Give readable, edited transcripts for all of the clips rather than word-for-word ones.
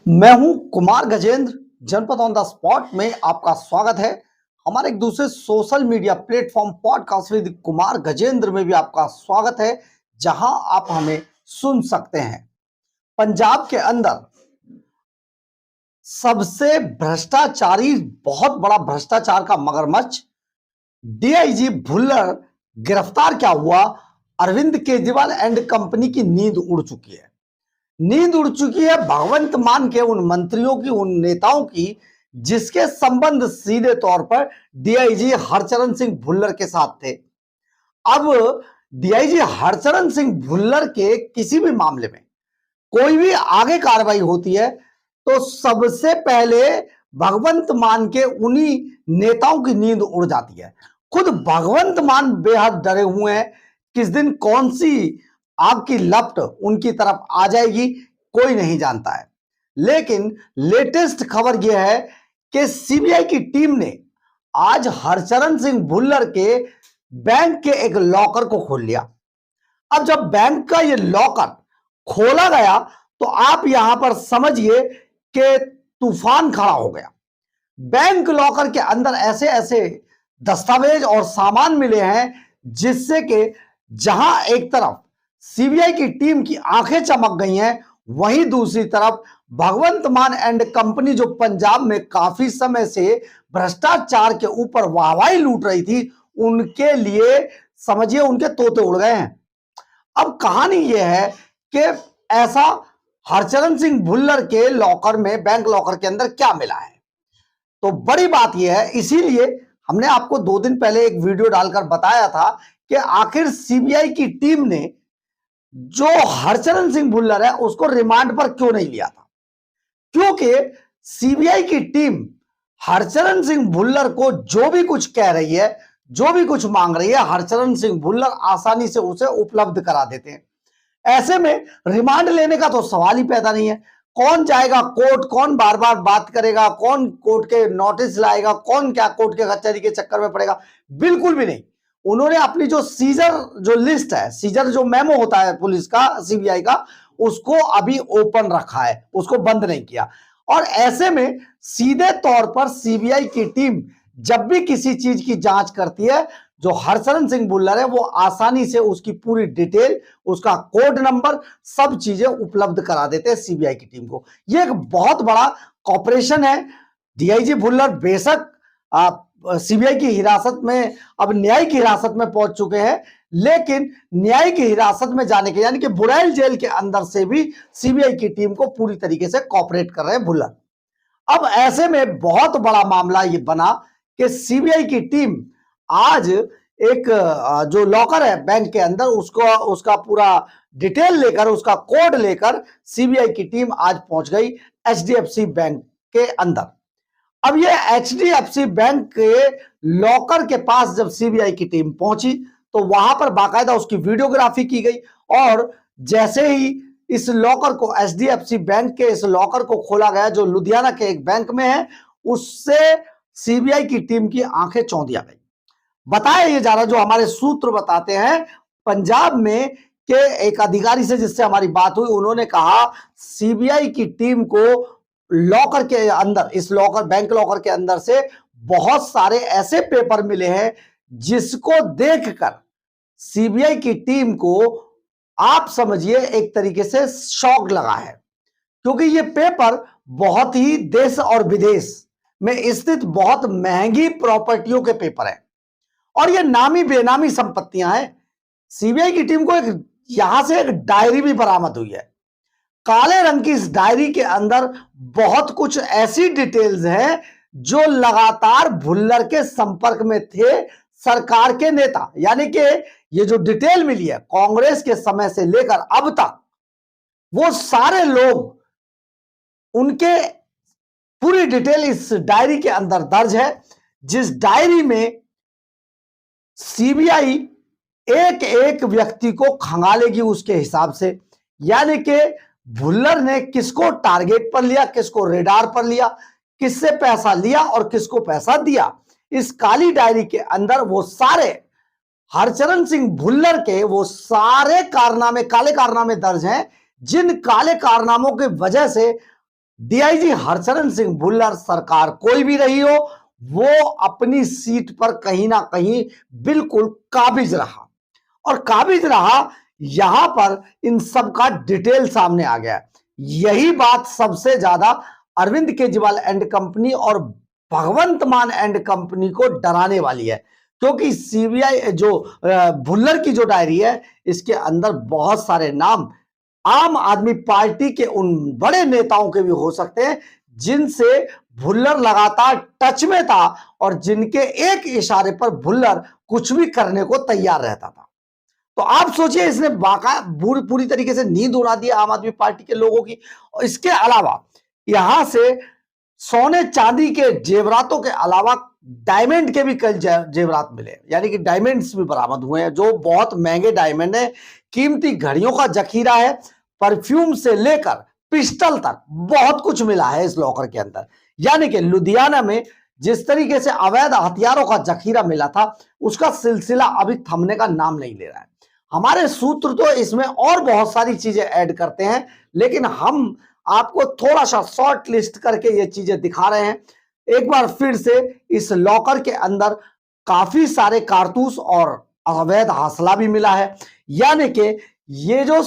मैं हूं कुमार गजेंद्र। जनपद ऑन द स्पॉट में आपका स्वागत है। हमारे एक दूसरे social media platform podcast with Kumar Gajendra में भी आपका स्वागत है, जहां आप हमें सुन सकते हैं। पंजाब के अंदर सबसे भ्रष्टाचारी, बहुत बड़ा भ्रष्टाचार का मगरमच्छ डीआईजी भुल्लर गिरफ्तार क्या हुआ। अरविंद केजरीवाल एंड कंपनी की नींद उड़ चुकी है। नींद उड़ चुकी है भगवंत मान के उन मंत्रियों की, उन नेताओं की, जिसके संबंध सीधे तौर पर डीआईजी हरचरण सिंह भुल्लर के साथ थे। अब डीआईजी हरचरण सिंह भुल्लर के किसी भी मामले में कोई भी आगे कार्रवाई होती है तो सबसे पहले भगवंत मान के उन्हीं नेताओं की नींद उड़ जाती है। खुद भगवंत मान बेहद डरे हुए हैं, किस दिन कौन सी आग की लपट उनकी तरफ आ जाएगी कोई नहीं जानता है। लेकिन लेटेस्ट खबर यह है कि सीबीआई की टीम ने आज हरचरण सिंह भुल्लर के बैंक के एक लॉकर को खोल लिया। अब जब बैंक का ये लॉकर खोला गया तो आप यहां पर समझिए कि तूफान खड़ा हो गया। बैंक लॉकर के अंदर ऐसे ऐसे दस्तावेज और सामान मिले हैं जिससे कि जहां एक तरफ सीबीआई की टीम की आंखें चमक गई हैं, वहीं दूसरी तरफ भगवंत मान एंड कंपनी, जो पंजाब में काफी समय से भ्रष्टाचार के ऊपर वाहवाही लूट रही थी, उनके लिए समझिए उनके तोते उड़ गए हैं। अब कहानी यह है कि ऐसा हरचरण सिंह भुल्लर के लॉकर में, बैंक लॉकर के अंदर क्या मिला है। तो बड़ी बात यह है, इसीलिए हमने आपको 2 दिन पहले एक वीडियो डालकर बताया था कि आखिर सीबीआई की टीम ने जो हरचरण सिंह भुल्लर है उसको रिमांड पर क्यों नहीं लिया था। क्योंकि सीबीआई की टीम हरचरण सिंह भुल्लर को जो भी कुछ कह रही है, जो भी कुछ मांग रही है, हरचरण सिंह भुल्लर आसानी से उसे उपलब्ध करा देते हैं। ऐसे में रिमांड लेने का तो सवाल ही पैदा नहीं है। कौन जाएगा कोर्ट, कौन बार बार बात करेगा, कौन कोर्ट के नोटिस लाएगा, कौन क्या कोर्ट के कचहरी के चक्कर में पड़ेगा, बिल्कुल भी नहीं। उन्होंने अपनी जो सीजर जो लिस्ट है, सीजर जो मेमो होता है पुलिस का, सीबीआई का, उसको अभी ओपन रखा है, उसको बंद नहीं किया। और ऐसे में सीधे तौर पर सीबीआई की टीम जब भी किसी चीज की जांच करती है, जो हरचरण सिंह भुल्लर है वो आसानी से उसकी पूरी डिटेल, उसका कोड नंबर, सब चीजें उपलब्ध करा देते हैं सीबीआई की टीम को। यह एक बहुत बड़ा कॉपरेशन है। डीआईजी भुल्लर बेशक सीबीआई की हिरासत में, अब न्यायिक हिरासत में पहुंच चुके हैं, लेकिन न्यायिक हिरासत में जाने के, यानी कि बुड़ैल जेल के अंदर से भी सीबीआई की टीम को पूरी तरीके से कॉपरेट कर रहे हैं भुल्लर। अब ऐसे में बहुत बड़ा मामला ये बना कि सीबीआई की टीम आज एक जो लॉकर है बैंक के अंदर, उसको, उसका पूरा डिटेल लेकर, उसका कोड लेकर सीबीआई की टीम आज पहुंच गई एचडीएफसी बैंक के अंदर। अब ये एचडीएफसी बैंक के लॉकर के पास जब सीबीआई की टीम पहुंची तो वहां पर बाकायदा उसकी वीडियोग्राफी की गई, और जैसे ही इस लॉकर को, एचडीएफसी बैंक के इस लॉकर को खोला गया जो लुधियाना के एक बैंक में है, उससे सीबीआई की टीम की आंखें चौंधिया गई। बताया ये जा रहा, जो हमारे सूत्र बताते हैं पंजाब में के एक अधिकारी से जिससे हमारी बात हुई, उन्होंने कहा सीबीआई की टीम को लॉकर के अंदर, इस लॉकर, बैंक लॉकर के अंदर से बहुत सारे ऐसे पेपर मिले हैं जिसको देखकर सीबीआई की टीम को, आप समझिए, एक तरीके से शॉक लगा है। क्योंकि ये पेपर बहुत ही देश और विदेश में स्थित बहुत महंगी प्रॉपर्टियों के पेपर है, और ये नामी बेनामी संपत्तियां हैं। सीबीआई की टीम को एक यहां से एक डायरी भी बरामद हुई है। काले रंग की इस डायरी के अंदर बहुत कुछ ऐसी डिटेल्स हैं जो लगातार भुल्लर के संपर्क में थे सरकार के नेता, यानी कि ये जो डिटेल मिली है कांग्रेस के समय से लेकर अब तक, वो सारे लोग, उनके पूरी डिटेल इस डायरी के अंदर दर्ज है, जिस डायरी में सीबीआई एक एक व्यक्ति को खंगालेगी उसके हिसाब से। यानी कि भुल्लर ने किसको टारगेट पर लिया, किसको रेडार पर लिया, किससे पैसा लिया और किसको पैसा दिया, इस काली डायरी के अंदर वो सारे हरचरण सिंह भुल्लर के वो सारे कारनामे, काले कारनामे दर्ज हैं, जिन काले कारनामों की वजह से डीआईजी हरचरण सिंह भुल्लर सरकार कोई भी रही हो, वो अपनी सीट पर कहीं ना कहीं बिल्कुल काबिज रहा, और काबिज रहा। यहां पर इन सब का डिटेल सामने आ गया। यही बात सबसे ज्यादा अरविंद केजरीवाल एंड कंपनी और भगवंत मान एंड कंपनी को डराने वाली है, क्योंकि सीबीआई जो भुल्लर की जो डायरी है, इसके अंदर बहुत सारे नाम आम आदमी पार्टी के उन बड़े नेताओं के भी हो सकते हैं जिनसे भुल्लर लगातार टच में था और जिनके एक इशारे पर भुल्लर कुछ भी करने को तैयार रहता था। तो आप सोचिए, इसने पूरी तरीके से नींद उड़ा दी आम आदमी पार्टी के लोगों की। और इसके अलावा यहां से सोने चांदी के जेवरातों के अलावा डायमंड के भी कई जेवरात मिले, यानी कि डायमंड्स भी बरामद हुए हैं, जो बहुत महंगे डायमंड है। कीमती घड़ियों का जखीरा है, परफ्यूम से लेकर पिस्टल तक बहुत कुछ मिला है इस लॉकर के अंदर। यानी कि लुधियाना में जिस तरीके से अवैध हथियारों का जखीरा मिला था, उसका सिलसिला अभी थमने का नाम नहीं ले रहा है। हमारे सूत्र तो इसमें और बहुत सारी चीजें ऐड करते हैं, लेकिन हम आपको थोड़ा सा शॉर्ट लिस्ट करके ये चीजें दिखा रहे हैं। एक बार फिर से इस लॉकर के अंदर काफी सारे कारतूस और अवैध हौसला भी मिला है। यानी कि ये जो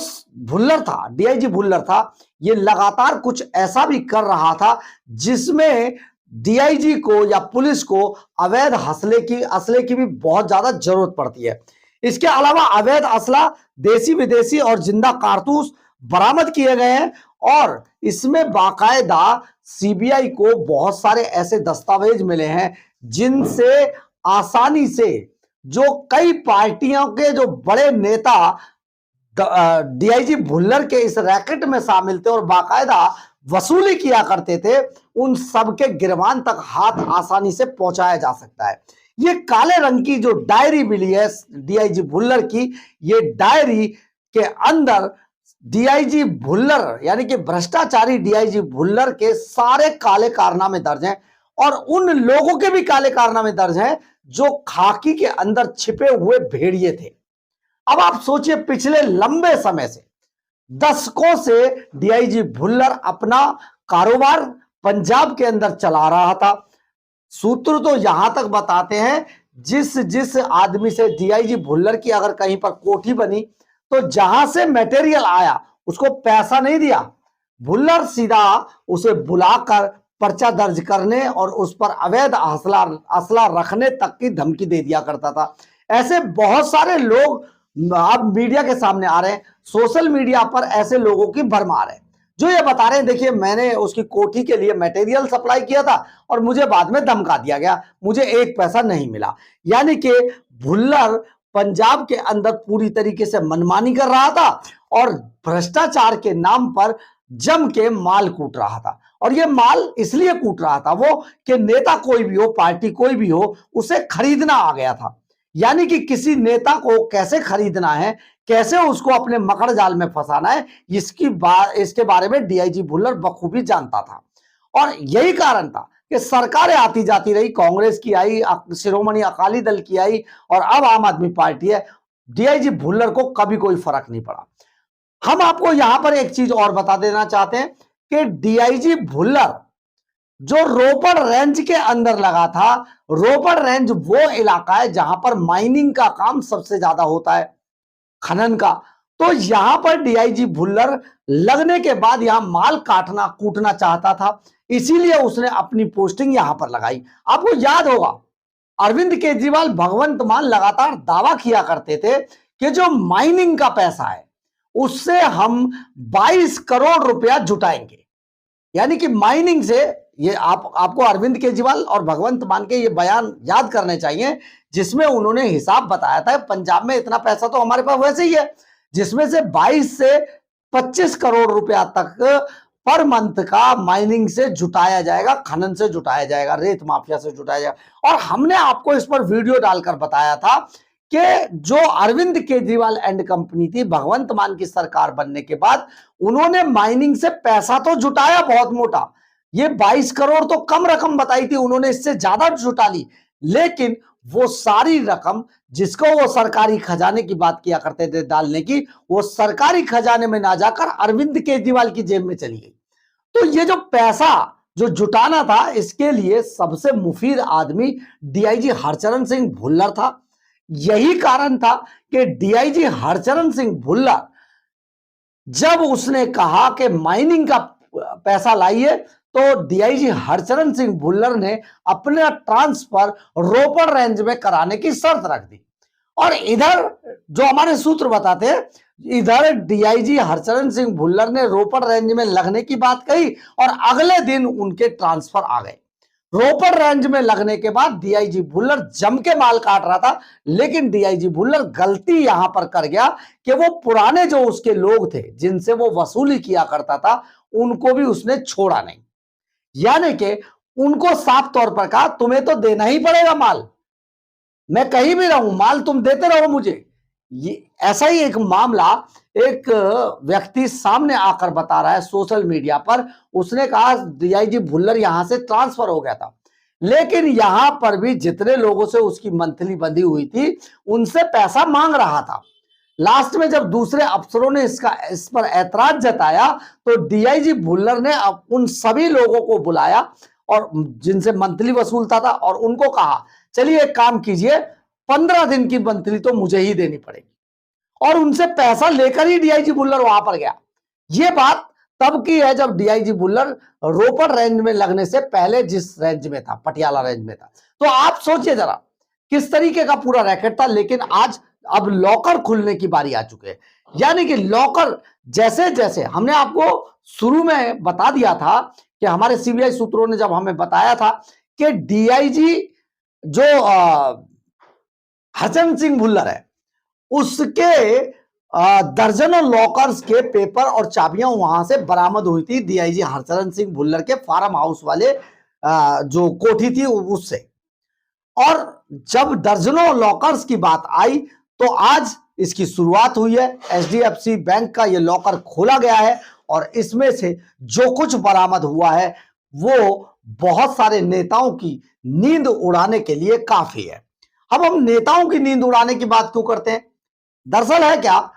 भुल्लर था, डीआईजी भुल्लर था, ये लगातार कुछ ऐसा भी कर रहा था जिसमें डीआईजी को या पुलिस को अवैध असले की भी बहुत ज्यादा जरूरत पड़ती है। इसके अलावा अवैध असला, देसी विदेशी और जिंदा कारतूस बरामद किए गए हैं, और इसमें बाकायदा सीबीआई को बहुत सारे ऐसे दस्तावेज मिले हैं जिनसे आसानी से जो कई पार्टियों के जो बड़े नेता डीआईजी भुल्लर के इस रैकेट में शामिल थे और बाकायदा वसूली किया करते थे, उन सबके गिरबान तक हाथ आसानी से पहुंचाया जा सकता है। ये काले रंग की जो डायरी मिली है डीआईजी भुल्लर की, ये डायरी के अंदर डीआईजी भुल्लर यानी कि भ्रष्टाचारी डीआईजी भुल्लर के सारे काले कारनामे दर्ज हैं, और उन लोगों के भी काले कारनामे दर्ज हैं जो खाकी के अंदर छिपे हुए भेड़िए थे। अब आप सोचिए, पिछले लंबे समय से, दशकों से डीआईजी भुल्लर अपना कारोबार पंजाब के अंदर चला रहा था। सूत्र तो यहां तक बताते हैं, जिस जिस आदमी से डीआईजी भुल्लर की अगर कहीं पर कोठी बनी, तो जहां से मटेरियल आया उसको पैसा नहीं दिया, भुल्लर सीधा उसे बुलाकर पर्चा दर्ज करने और उस पर अवैध असला रखने तक की धमकी दे दिया करता था। ऐसे बहुत सारे लोग अब मीडिया के सामने आ रहे हैं, सोशल मीडिया पर ऐसे लोगों की भरमार है जो ये बता रहे हैं, देखिए मैंने उसकी कोठी के लिए मटेरियल सप्लाई किया था और मुझे बाद में धमका दिया गया, मुझे एक पैसा नहीं मिला। यानी कि भुल्लर पंजाब के अंदर पूरी तरीके से मनमानी कर रहा था और भ्रष्टाचार के नाम पर जम के माल कूट रहा था। और ये माल इसलिए कूट रहा था वो कि नेता कोई भी हो, पार्टी कोई भी हो, उसे खरीदना आ गया था। यानी कि किसी नेता को कैसे खरीदना है, कैसे उसको अपने मकड़ जाल में फंसाना है, इसके बारे में डीआईजी भुल्लर बखूबी जानता था। और यही कारण था कि सरकारें आती जाती रही, कांग्रेस की आई, शिरोमणि अकाली दल की आई, और अब आम आदमी पार्टी है। डीआईजी भुल्लर को कभी कोई फर्क नहीं पड़ा। हम आपको यहां पर एक चीज और बता देना चाहते हैं कि डीआईजी भुल्लर जो रोपड़ रेंज के अंदर लगा था, रोपड़ रेंज वो इलाका है जहां पर माइनिंग का काम सबसे ज्यादा होता है, खनन का। तो यहां पर डीआईजी भुल्लर लगने के बाद यहां माल काटना कूटना चाहता था, इसीलिए उसने अपनी पोस्टिंग यहां पर लगाई। आपको याद होगा, अरविंद केजरीवाल, भगवंत मान लगातार दावा किया करते थे कि जो माइनिंग का पैसा है उससे हम 22 करोड़ रुपया जुटाएंगे। यानी कि माइनिंग से, ये आपको अरविंद केजरीवाल और भगवंत मान के ये बयान याद करने चाहिए, जिसमें उन्होंने हिसाब बताया था, पंजाब में इतना पैसा तो हमारे पास वैसे ही है, जिसमें से 22 से 25 करोड़ रुपया तक पर मंथ का माइनिंग से जुटाया जाएगा, खनन से जुटाया जाएगा, रेत माफिया से जुटाया जाएगा। और हमने आपको इस पर वीडियो डालकर बताया था कि जो अरविंद केजरीवाल एंड कंपनी थी, भगवंत मान की सरकार बनने के बाद उन्होंने माइनिंग से पैसा तो जुटाया बहुत मोटा, ये 22 करोड़ तो कम रकम बताई थी, उन्होंने इससे ज्यादा जुटा ली, लेकिन वो सारी रकम जिसको वो सरकारी खजाने की बात किया करते थे डालने की, वो सरकारी खजाने में ना जाकर अरविंद केजरीवाल की जेब में चली गई। तो ये जो पैसा जो जुटाना था, इसके लिए सबसे मुफीद आदमी डीआईजी हरचरण सिंह भुल्लर था। यही कारण था कि डीआईजी हरचरण सिंह भुल्लर जब उसने कहा कि माइनिंग का पैसा लाइए, तो डीआईजी हरचरण सिंह भुल्लर ने अपना ट्रांसफर रोपड़ रेंज में कराने की शर्त रख दी। और इधर जो हमारे सूत्र बताते हैं, इधर डीआईजी हरचरण सिंह भुल्लर ने रोपड़ रेंज में लगने की बात कही और अगले दिन उनके ट्रांसफर आ गए। रोपड़ रेंज में लगने के बाद डीआईजी भुल्लर जम के माल काट रहा था, लेकिन डीआईजी भुल्लर गलती यहां पर कर गया कि वो पुराने जो उसके लोग थे जिनसे वो वसूली किया करता था, उनको भी उसने छोड़ा नहीं। यानी कि उनको साफ तौर पर कहा, तुम्हें तो देना ही पड़ेगा माल, मैं कहीं भी रहूं माल तुम देते रहो मुझे। ये ऐसा ही एक मामला एक व्यक्ति सामने आकर बता रहा है सोशल मीडिया पर। उसने कहा डीआईजी भुल्लर यहां से ट्रांसफर हो गया था, लेकिन यहां पर भी जितने लोगों से उसकी मंथली बंधी हुई थी उनसे पैसा मांग रहा था। लास्ट में जब दूसरे अफसरों ने इस पर ऐतराज जताया, तो डीआईजी भुल्लर ने उन सभी लोगों को बुलाया और जिनसे मंथली वसूलता था और उनको कहा, चलिए एक काम कीजिए, 15 दिन की मंथली तो मुझे ही देनी पड़ेगी। और उनसे पैसा लेकर ही डीआईजी भुल्लर वहां पर गया। यह बात तब की है जब डीआईजी भुल्लर रोपड़ रेंज में लगने से पहले जिस रेंज में था, पटियाला रेंज में था। तो आप सोचिए जरा किस तरीके का पूरा रैकेट था। लेकिन आज अब लॉकर खुलने की बारी आ चुकी है। यानी कि लॉकर जैसे जैसे हमने आपको शुरू में बता दिया था कि हमारे सीबीआई सूत्रों ने जब हमें बताया था कि डीआईजी जो हरचरण सिंह भुल्लर है, उसके दर्जनों लॉकर्स के पेपर और चाबियां वहां से बरामद हुई थी डीआईजी हरचरण सिंह भुल्लर के फार्म हाउस वाले जो कोठी थी उससे। और जब दर्जनों लॉकर्स की बात आई, तो आज इसकी शुरुआत हुई है। एचडीएफसी बैंक का यह लॉकर खोला गया है और इसमें से जो कुछ बरामद हुआ है वो बहुत सारे नेताओं की नींद उड़ाने के लिए काफी है। अब हम नेताओं की नींद उड़ाने की बात क्यों करते हैं? दरअसल है क्या,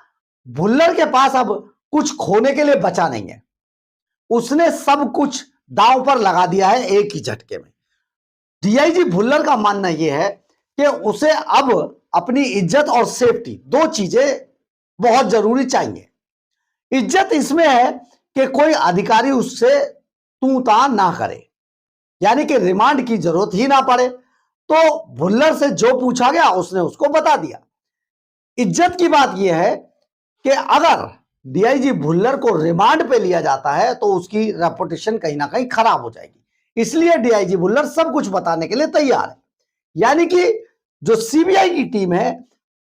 भुल्लर के पास अब कुछ खोने के लिए बचा नहीं है। उसने सब कुछ दांव पर लगा दिया है एक ही झटके में। डीआईजी भुल्लर का मानना यह है कि उसे अब अपनी इज्जत और सेफ्टी, दो चीजें बहुत जरूरी चाहिए। इज्जत इसमें है कि कोई अधिकारी उससे तू ता ना करे, यानी कि रिमांड की जरूरत ही ना पड़े। तो भुल्लर से जो पूछा गया उसने उसको बता दिया। इज्जत की बात यह है कि अगर डीआईजी भुल्लर को रिमांड पे लिया जाता है तो उसकी रेपुटेशन कहीं ना कहीं खराब हो जाएगी। इसलिए डीआईजी भुल्लर सब कुछ बताने के लिए तैयार है। यानी कि जो सीबीआई की टीम है,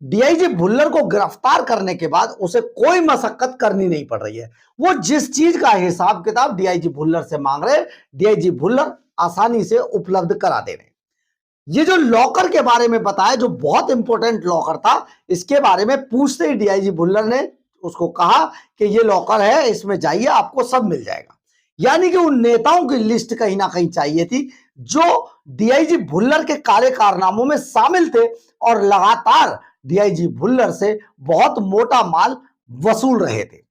डीआईजी भुल्लर को गिरफ्तार करने के बाद उसे कोई मशक्कत करनी नहीं पड़ रही है। वो जिस चीज का हिसाब किताब डीआईजी भुल्लर से मांग रहे, डीआईजी भुल्लर आसानी से उपलब्ध करा दे रहे। ये जो लॉकर के बारे में बताया, जो बहुत इंपॉर्टेंट लॉकर था, इसके बारे में पूछते ही डीआईजी भुल्लर ने उसको कहा कि ये लॉकर है, इसमें जाइए आपको सब मिल जाएगा। यानी कि उन नेताओं की लिस्ट कहीं ना कहीं चाहिए थी जो डीआईजी भुल्लर के काले कारनामों में शामिल थे और लगातार डीआईजी भुल्लर से बहुत मोटा माल वसूल रहे थे।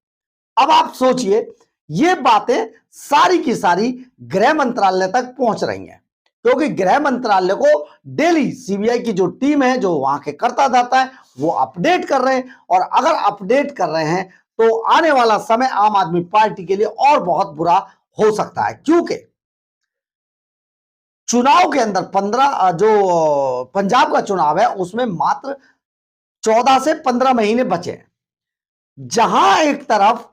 अब आप सोचिए, ये बातें सारी की सारी गृह मंत्रालय तक पहुंच रही हैं, क्योंकि गृह मंत्रालय को डेली सीबीआई की जो टीम है, जो वहां के करता धरता है, वो अपडेट कर रहे हैं। और अगर अपडेट कर रहे हैं तो आने वाला समय आम आदमी पार्टी के लिए और बहुत बुरा हो सकता है, क्योंकि चुनाव के अंदर 15 जो पंजाब का चुनाव है उसमें मात्र 14 से 15 महीने बचे हैं। जहां एक तरफ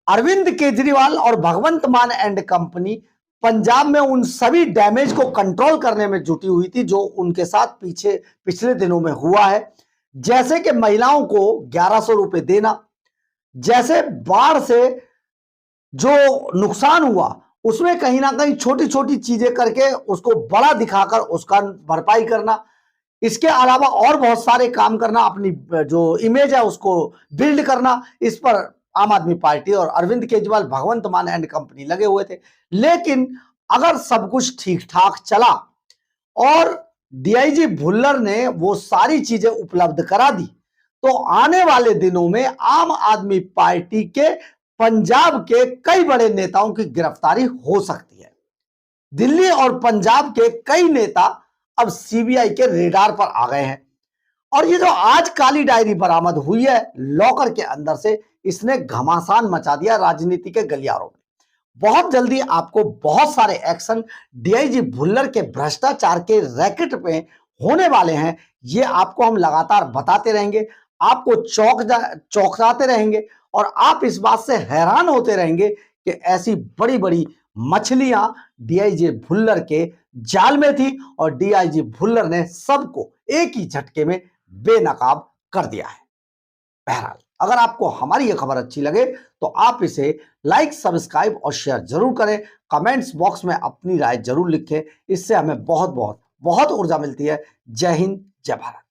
अरविंद केजरीवाल और भगवंत मान एंड कंपनी पंजाब में उन सभी डैमेज को कंट्रोल करने में जुटी हुई थी जो उनके साथ पिछले दिनों में हुआ है, जैसे कि महिलाओं को 1100 रुपए देना, जैसे बाढ़ से जो नुकसान हुआ उसमें कहीं ना कहीं छोटी छोटी चीजें करके उसको बड़ा दिखाकर उसका भरपाई करना, इसके अलावा और बहुत सारे काम करना, अपनी जो इमेज है उसको बिल्ड करना। इस पर आम आदमी पार्टी और अरविंद केजरीवाल, भगवंत मान एंड कंपनी लगे हुए थे। लेकिन अगर सब कुछ ठीक ठाक चला और डीआईजी भुल्लर ने वो सारी चीजें उपलब्ध करा दी, तो आने वाले दिनों में आम आदमी पार्टी के पंजाब के कई बड़े नेताओं की गिरफ्तारी हो सकती है। दिल्ली और पंजाब के कई नेता अब सीबीआई के रेडार पर आ गए हैं और ये जो आज काली डायरी बरामद हुई है लॉकर के अंदर से, इसने घमासान मचा दिया राजनीति के गलियारों में। बहुत जल्दी आपको बहुत सारे एक्शन डीआईजी भुल्लर के भ्रष्टाचार के रैकेट पे होने वाले हैं। ये आपको हम लगातार बताते रहेंगे, आपको चौंकाते रहेंगे और आप इस बात से हैरान होते रहेंगे कि ऐसी बड़ी बड़ी मछलियां डीआईजी भुल्लर के जाल में थी और डीआईजी भुल्लर ने सबको एक ही झटके में बेनकाब कर दिया है। बहरहाल, अगर आपको हमारी यह खबर अच्छी लगे तो आप इसे लाइक, सब्सक्राइब और शेयर जरूर करें। कमेंट्स बॉक्स में अपनी राय जरूर लिखें, इससे हमें बहुत बहुत बहुत ऊर्जा मिलती है। जय हिंद, जय भारत।